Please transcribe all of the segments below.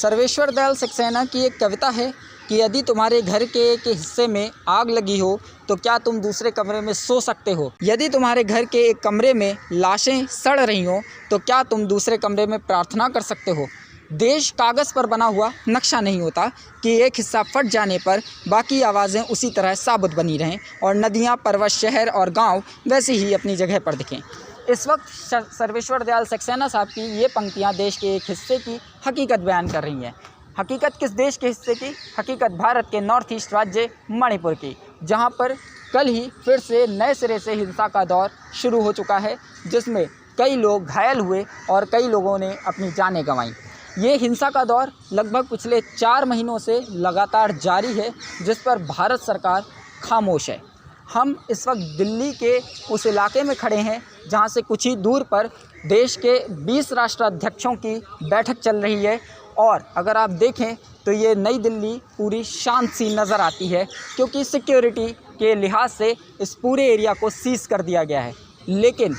सर्वेश्वर दयाल सक्सेना की एक कविता है कि यदि तुम्हारे घर के एक हिस्से में आग लगी हो तो क्या तुम दूसरे कमरे में सो सकते हो। यदि तुम्हारे घर के एक कमरे में लाशें सड़ रही हों तो क्या तुम दूसरे कमरे में प्रार्थना कर सकते हो। देश कागज़ पर बना हुआ नक्शा नहीं होता कि एक हिस्सा फट जाने पर बाकी आवाज़ें उसी तरह साबुत बनी रहें और नदियाँ, पर्वत, शहर और गांव वैसे ही अपनी जगह पर दिखें। इस वक्त सर्वेश्वर दयाल सक्सेना साहब की ये पंक्तियाँ देश के एक हिस्से की हकीकत बयान कर रही हैं। हकीकत किस देश के हिस्से की? हकीकत भारत के नॉर्थ ईस्ट राज्य मणिपुर की, जहां पर कल ही फिर से नए सिरे से हिंसा का दौर शुरू हो चुका है, जिसमें कई लोग घायल हुए और कई लोगों ने अपनी जानें गंवाई। ये हिंसा का दौर लगभग पिछले 4 महीनों से लगातार जारी है, जिस पर भारत सरकार खामोश है। हम इस वक्त दिल्ली के उस इलाके में खड़े हैं जहां से कुछ ही दूर पर देश के 20 राष्ट्राध्यक्षों की बैठक चल रही है और अगर आप देखें तो ये नई दिल्ली पूरी शांत सी नज़र आती है, क्योंकि सिक्योरिटी के लिहाज से इस पूरे एरिया को सीज़ कर दिया गया है। लेकिन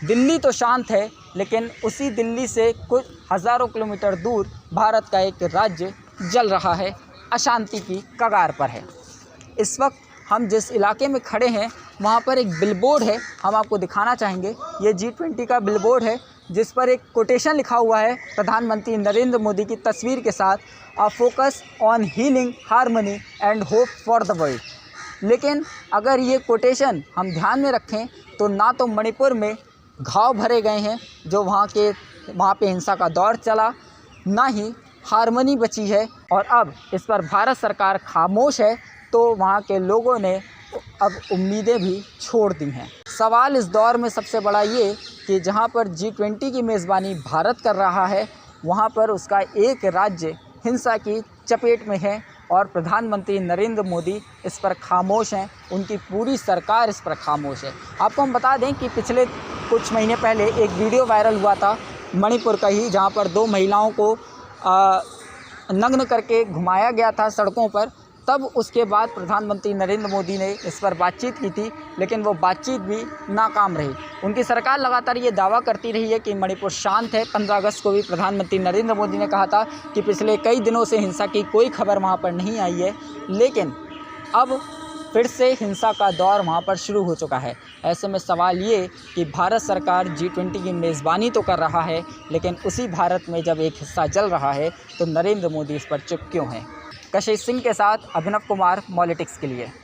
दिल्ली तो शांत है, लेकिन उसी दिल्ली से कुछ हज़ारों किलोमीटर दूर भारत का एक राज्य जल रहा है, अशांति की कगार पर है। इस वक्त हम जिस इलाके में खड़े हैं वहाँ पर एक बिलबोर्ड है, हम आपको दिखाना चाहेंगे। ये G20 का बिलबोर्ड है, जिस पर एक कोटेशन लिखा हुआ है प्रधानमंत्री नरेंद्र मोदी की तस्वीर के साथ, a focus on healing, harmony and hope for the world. लेकिन अगर ये कोटेशन हम ध्यान में रखें तो ना तो मणिपुर में घाव भरे गए हैं जो वहाँ पे हिंसा का दौर चला, ना ही हार्मनी बची है, और अब इस पर भारत सरकार खामोश है तो वहाँ के लोगों ने अब उम्मीदें भी छोड़ दी हैं। सवाल इस दौर में सबसे बड़ा ये कि जहाँ पर G20 की मेज़बानी भारत कर रहा है, वहाँ पर उसका एक राज्य हिंसा की चपेट में है और प्रधानमंत्री नरेंद्र मोदी इस पर खामोश हैं, उनकी पूरी सरकार इस पर खामोश है। आपको हम बता दें कि पिछले कुछ महीने पहले एक वीडियो वायरल हुआ था मणिपुर का ही, जहाँ पर 2 महिलाओं को नग्न करके घुमाया गया था सड़कों पर। तब उसके बाद प्रधानमंत्री नरेंद्र मोदी ने इस पर बातचीत की थी, लेकिन वो बातचीत भी नाकाम रही। उनकी सरकार लगातार ये दावा करती रही है कि मणिपुर शांत है। 15 अगस्त को भी प्रधानमंत्री नरेंद्र मोदी ने कहा था कि पिछले कई दिनों से हिंसा की कोई खबर वहाँ पर नहीं आई है, लेकिन अब फिर से हिंसा का दौर वहाँ पर शुरू हो चुका है। ऐसे में सवाल ये कि भारत सरकार G20 की मेज़बानी तो कर रहा है, लेकिन उसी भारत में जब एक हिस्सा जल रहा है तो नरेंद्र मोदी इस पर चुप क्यों हैं। कशिश सिंह के साथ अभिनव कुमार, पॉलिटिक्स के लिए।